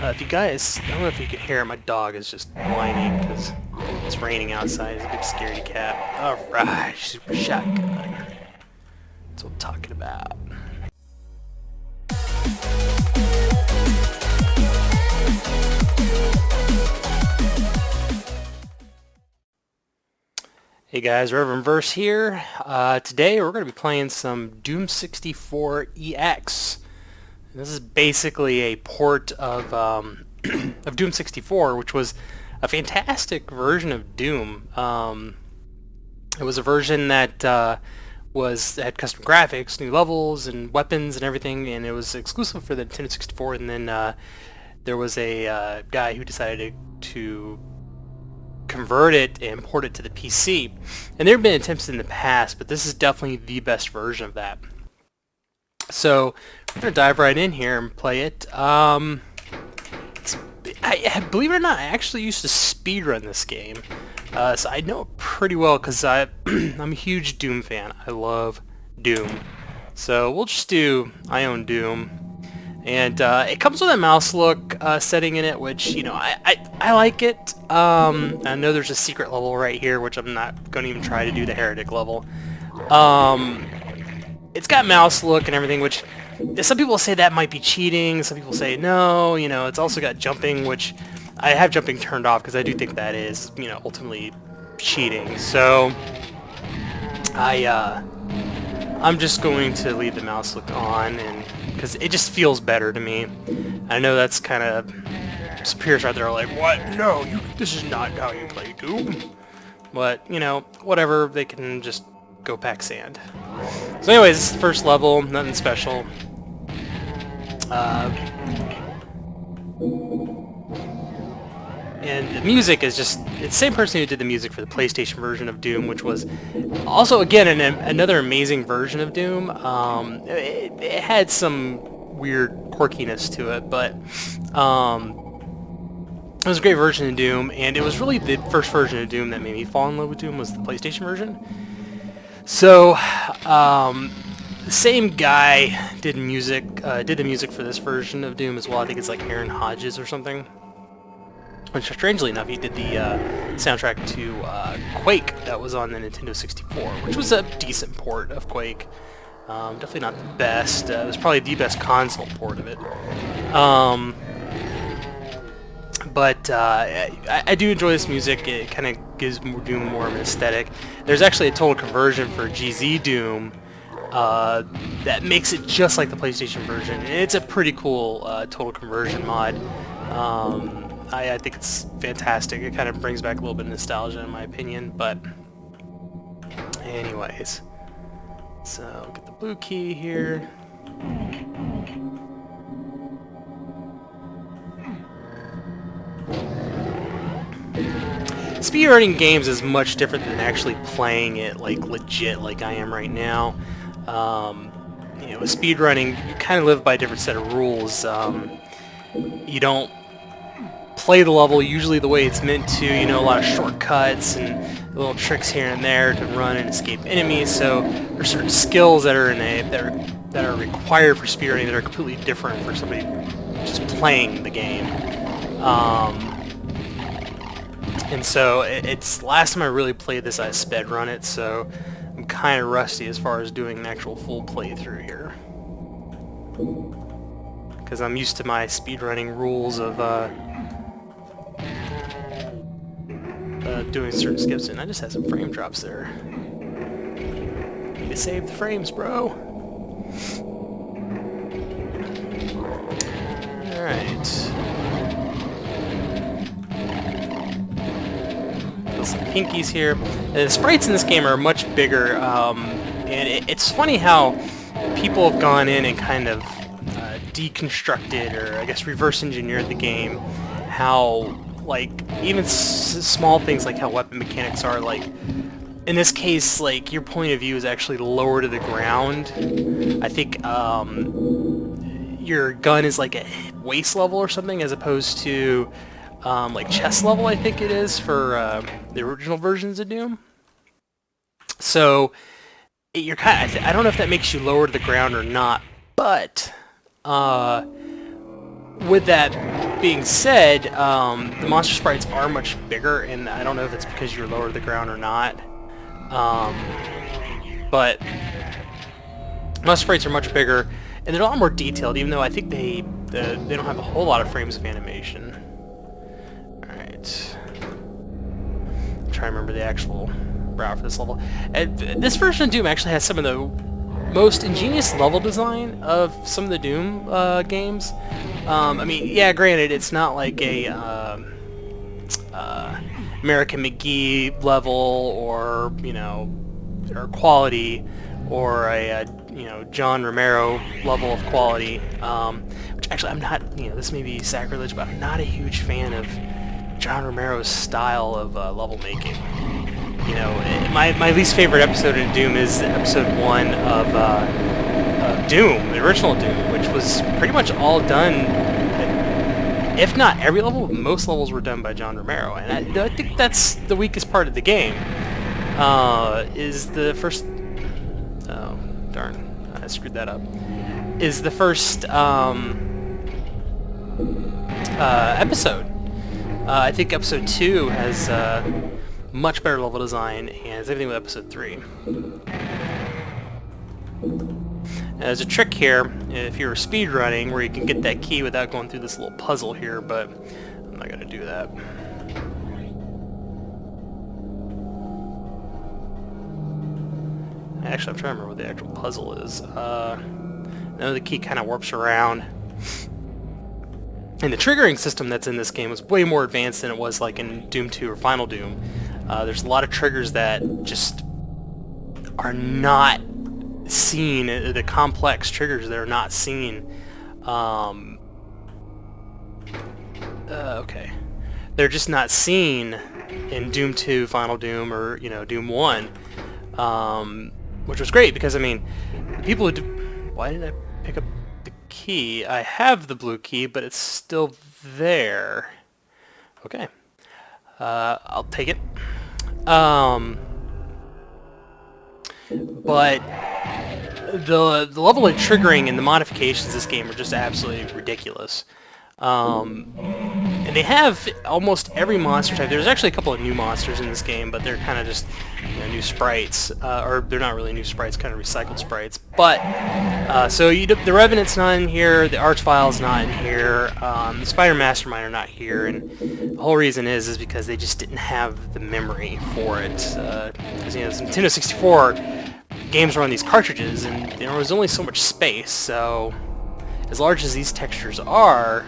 If you guys, I don't know if you can hear it, my dog is just whining because it's raining outside. He's a big scaredy cat. Alright, super shotgun. That's what I'm talking about. Hey guys, Reverend Verse here. Today we're going to be playing some Doom 64 EX. This is basically a port of of Doom 64, which was a fantastic version of Doom. It was a version that had custom graphics, new levels, and weapons and everything, and it was exclusive for the Nintendo 64. And then there was a guy who decided to convert it and port it to the PC. And there have been attempts in the past, but this is definitely the best version of that. So we're going to dive right in here and play it. I believe it or not, I actually used to speedrun this game. So I know it pretty well because I'm a huge Doom fan. I love Doom. So we'll just do I own Doom. And it comes with a mouse look setting in it, which, you know, I like it. I know there's a secret level right here, which I'm not going to even try to do, the heretic level. It's got mouse look and everything, which some people say that might be cheating. Some people say no, you know, it's also got jumping, which I have jumping turned off because I do think that is, you know, ultimately cheating. So I'm just going to leave the mouse look on, and because it just feels better to me. I know that's kind of, some peers out there are like, what? No, this is not how you play Doom. But, you know, whatever, they can just go pack sand. So anyways, this is the first level, nothing special. And the music is just, it's the same person who did the music for the PlayStation version of Doom, which was also, again, another amazing version of Doom. It had some weird quirkiness to it, but it was a great version of Doom, and it was really the first version of Doom that made me fall in love with Doom was the PlayStation version. So, the same guy did the music for this version of Doom as well. I think it's like Aaron Hodges or something. Which, strangely enough, he did the soundtrack to Quake that was on the Nintendo 64, which was a decent port of Quake. Definitely not the best. It was probably the best console port of it. But I do enjoy this music. It kind of gives Doom more of an aesthetic. There's actually a total conversion for GZ Doom that makes it just like the PlayStation version. It's a pretty cool total conversion mod. I think it's fantastic. It kind of brings back a little bit of nostalgia in my opinion, but anyways. So, get the blue key here. Speedrunning games is much different than actually playing it like legit like I am right now. You know, with speedrunning, you kind of live by a different set of rules. You don't play the level usually the way it's meant to, you know, a lot of shortcuts and little tricks here and there to run and escape enemies. So there's certain skills that are that are required for speedrunning that are completely different for somebody just playing the game. And so it's last time I really played this, I sped run it, so I'm kind of rusty as far as doing an actual full playthrough here. Because I'm used to my speedrunning rules of doing certain skips, and I just had some frame drops there. Need to save the frames, bro. Alright. Some pinkies here. The sprites in this game are much bigger, and it's funny how people have gone in and kind of deconstructed, or I guess reverse engineered the game. How, like, even small things like how weapon mechanics are, like, in this case, like, your point of view is actually lower to the ground. I think your gun is like a waist level or something, as opposed to like chest level, I think it is, for the original versions of Doom. So you're kind of, I don't know if that makes you lower to the ground or not, but with that being said, the monster sprites are much bigger, and I don't know if it's because you're lower to the ground or not. But monster sprites are much bigger, and they're a lot more detailed, even though I think they don't have a whole lot of frames of animation. Alright. I'm trying to remember the actual route for this level. This version of Doom actually has some of the most ingenious level design of some of the Doom games. I mean, yeah, granted, it's not like a American McGee level, or or quality, or a John Romero level of quality. Which actually, I'm not. This may be sacrilege, but I'm not a huge fan of John Romero's style of level making. My least favorite episode of Doom is episode 1 of Doom, the original Doom, which was pretty much all done, if not every level, most levels were done by John Romero, and I think that's the weakest part of the game. Is the first... Oh, darn. I screwed that up. Is the first episode. I think episode 2 has much better level design, and same thing with episode 3. There's a trick here if you're speedrunning where you can get that key without going through this little puzzle here, but I'm not going to do that. Actually, I'm trying to remember what the actual puzzle is. I know the key kind of warps around. And the triggering system that's in this game is way more advanced than it was like in Doom 2 or Final Doom. There's a lot of triggers that just are not seen, the complex triggers that are not seen. Okay. They're just not seen in Doom 2, Final Doom, or, Doom 1. Which was great, because, I mean, the people who why didn't I pick up the key? I have the blue key, but it's still there. Okay. I'll take it. But the level of triggering and the modifications in this game are just absolutely ridiculous. And they have almost every monster type. There's actually a couple of new monsters in this game, but they're kind of just new sprites, or they're not really new sprites, kind of recycled sprites. But so the Revenant's not in here, the Archvile's not in here, the Spider Mastermind are not here, and the whole reason is because they just didn't have the memory for it. Because it's Nintendo 64 games were on these cartridges, and there was only so much space. So as large as these textures are,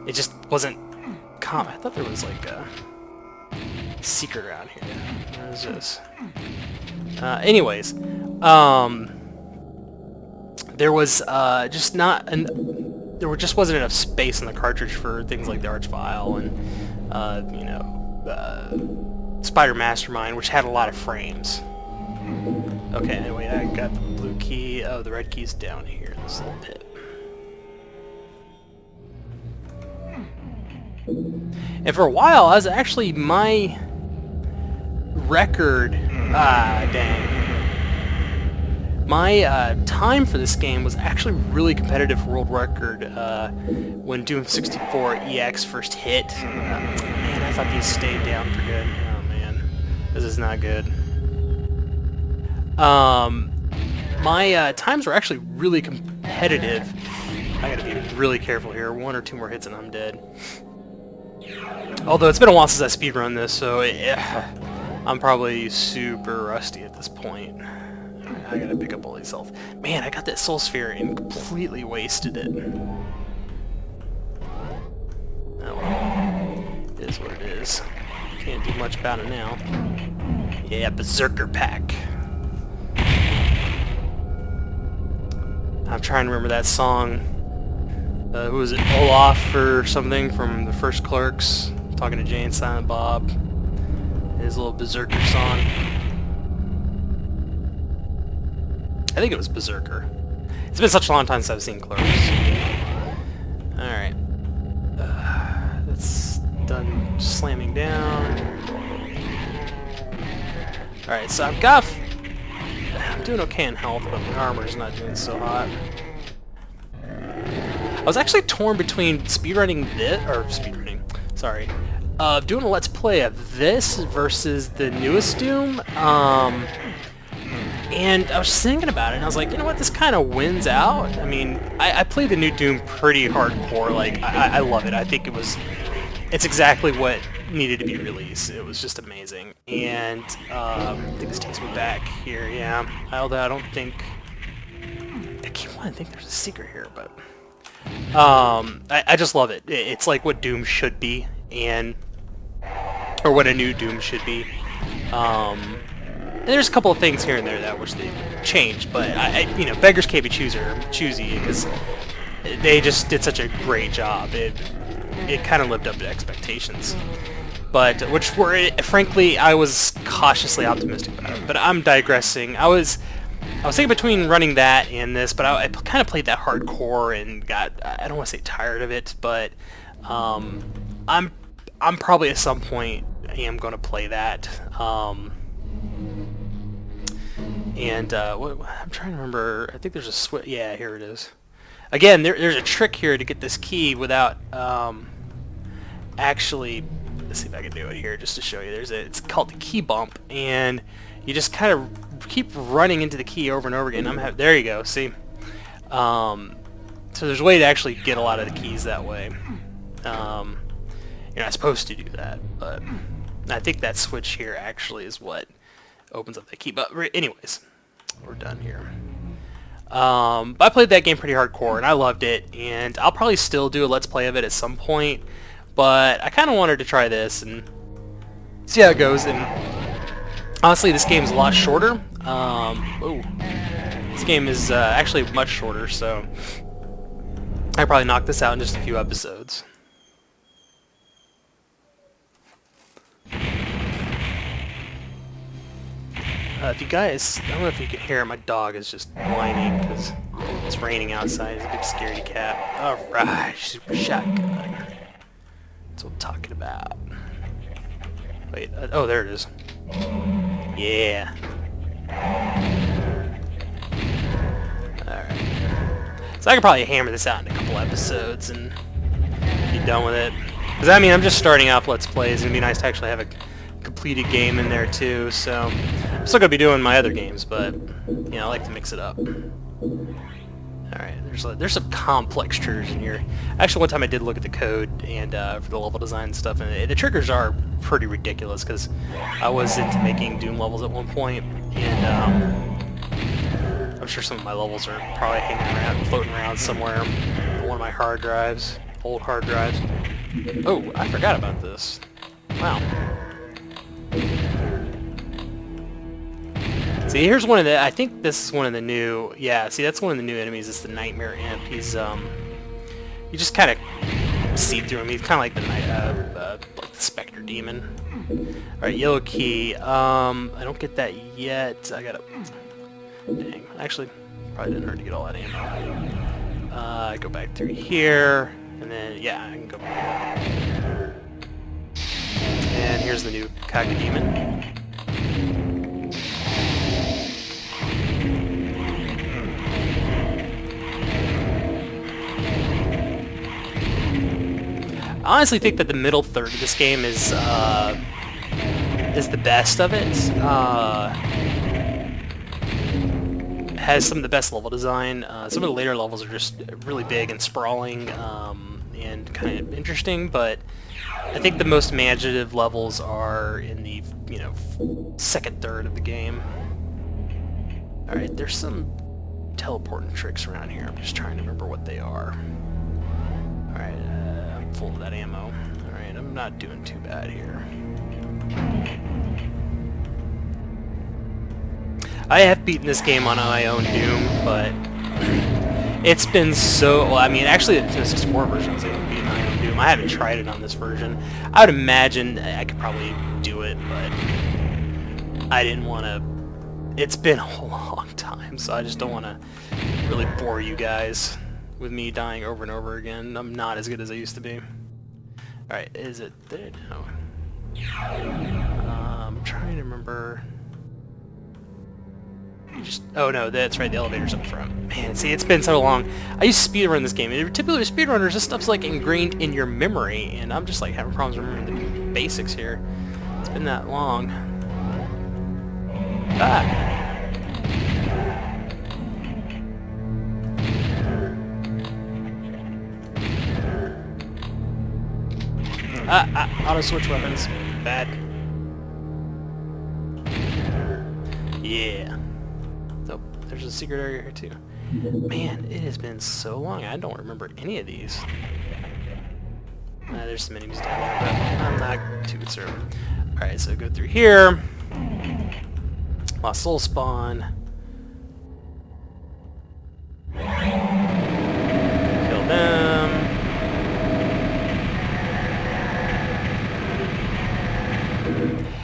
it just wasn't common. I thought there was like a secret around here. What is this? Anyways, there was just there just wasn't enough space in the cartridge for things like the Archvile and Spider Mastermind, which had a lot of frames. Okay, anyway, I got the blue key. Oh, the red key's down here in this little pit. And for a while, I was actually my record. Dang. My time for this game was actually really competitive for world record when Doom 64 EX first hit. Man, I thought these stayed down for good. Oh man, this is not good. My times were actually really competitive. I gotta be really careful here. 1 or 2 more hits and I'm dead. Although it's been a while since I speedrun this, so I'm probably super rusty at this point. I gotta pick up all these health. Man, I got that soul sphere and completely wasted it. Oh well. It is what it is. Can't do much about it now. Yeah, Berserker Pack. I'm trying to remember that song. Who was it? Olaf or something from the first Clerks, talking to Jay and Silent Bob. His little Berserker song. I think it was Berserker. It's been such a long time since I've seen Clerks. Alright. That's done slamming down. Alright, so I'm doing okay in health, but my armor's not doing so hot. was actually torn between speedrunning this, or speedrunning, sorry, doing a Let's Play of this versus the newest Doom. And I was thinking about it, and I was like, you know what, this kind of wins out. I mean, I played the new Doom pretty hardcore. Like, I love it. I think it's exactly what needed to be released. It was just amazing. And I think this takes me back here, yeah. Although I don't think... I keep wanting to think there's a secret here, but... I just love it. It's like what Doom should be, or what a new Doom should be. And there's a couple of things here and there that I wish they changed, but you know, beggars can't be choosy because they just did such a great job. It kind of lived up to expectations, but which were, frankly, I was cautiously optimistic about it. But I'm digressing. I was thinking between running that and this, but I kind of played that hardcore and got, I don't want to say tired of it, but I'm probably at some point I am going to play that. And I'm trying to remember. I think there's a switch. Yeah, here it is. Again, there's a trick here to get this key without actually. Let's see if I can do it here just to show you. It's called the key bump, and you just kind of keep running into the key over and over again. There you go. See. So there's a way to actually get a lot of the keys that way. You're not supposed to do that, but I think that switch here actually is what opens up the key. But anyways, we're done here. I played that game pretty hardcore and I loved it, and I'll probably still do a Let's Play of it at some point, but I kind of wanted to try this and see how it goes. And honestly, this game's a lot shorter. This game is actually much shorter, so I probably knock this out in just a few episodes. If you guys, I don't know if you can hear it, my dog is just whining because it's raining outside. He's a big scaredy cat. Alright, super shotgun. That's what I'm talking about. Wait, oh, there it is. Yeah. Alright. So I could probably hammer this out in a couple episodes and be done with it. Because, I mean, I'm just starting off Let's Plays. It's going to be nice to actually have a completed game in there too, so I'm still going to be doing my other games, but, you know, I like to mix it up. Alright, there's some complex triggers in here. Actually, one time I did look at the code and for the level design and stuff, and the triggers are pretty ridiculous, because I was into making Doom levels at one point, and I'm sure some of my levels are probably hanging around, floating around somewhere on one of my hard drives, old hard drives. Oh, I forgot about this. Wow. See, here's one of the, I think this is one of the new, yeah, see, that's one of the new enemies. It's the Nightmare Imp. He's, you just kind of see through him. He's kind of like the like the Spectre Demon. Alright, yellow key. I don't get that yet. I gotta, dang, actually, probably didn't hurt to get all that ammo. Go back through here, and then, yeah, I can go back here. And here's the new Kaga Demon. I honestly think that the middle third of this game is the best of it. Has some of the best level design. Some of the later levels are just really big and sprawling and kind of interesting, but I think the most imaginative levels are in the, you know, second third of the game. Alright, there's some teleporting tricks around here. I'm just trying to remember what they are. Alright, I'm full of that ammo. Alright, I'm not doing too bad here. I have beaten this game on my own Doom, but it's been so... Well, I mean, actually, the 64 version was able to beat my own Doom. I haven't tried it on this version. I would imagine I could probably do it, but I didn't want to... It's been a long time, so I just don't want to really bore you guys with me dying over and over again. I'm not as good as I used to be. Alright, is it there? No. I'm trying to remember... You just... Oh no, that's right, the elevator's up front. Man, see, it's been so long. I used to speedrun this game, and typically with speedrunners, this stuff's like ingrained in your memory, and I'm just like having problems remembering the basics here. It's been that long. Ah! Auto switch weapons. Bad. Yeah. Nope, there's a secret area here too. Man, it has been so long, I don't remember any of these. There's some enemies down there, but I'm not too concerned. Alright, so go through here. Lost soul spawn. Kill them.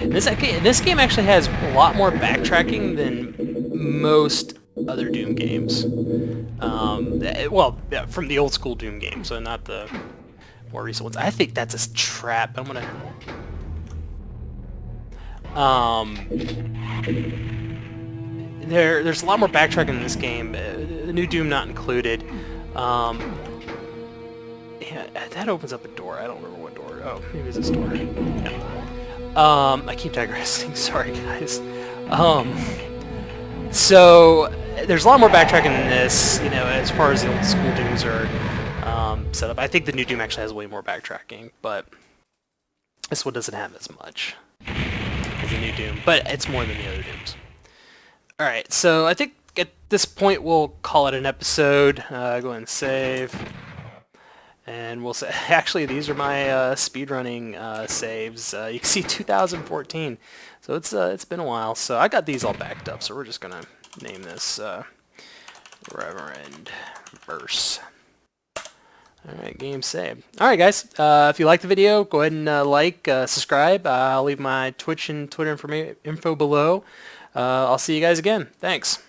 This game actually has a lot more backtracking than most other Doom games. Well, yeah, from the old school Doom games, so not the more recent ones. I think that's a trap. I'm gonna... There's a lot more backtracking in this game. The new Doom not included. Yeah, that opens up a door. I don't remember what door. Oh, maybe it's this door. I keep digressing. Sorry, guys. So there's a lot more backtracking in this, you know, as far as the old school Dooms are set up. I think the new Doom actually has way more backtracking, but this one doesn't have as much as the new Doom, but it's more than the other Dooms. Alright, so I think at this point we'll call it an episode. Go ahead and save. And we'll say, actually, these are my speedrunning saves. You can see 2014, so it's been a while. So I got these all backed up, so we're just gonna name this Reverend Verse. All right, game saved. All right, guys. If you liked the video, go ahead and subscribe. I'll leave my Twitch and Twitter info below. I'll see you guys again. Thanks.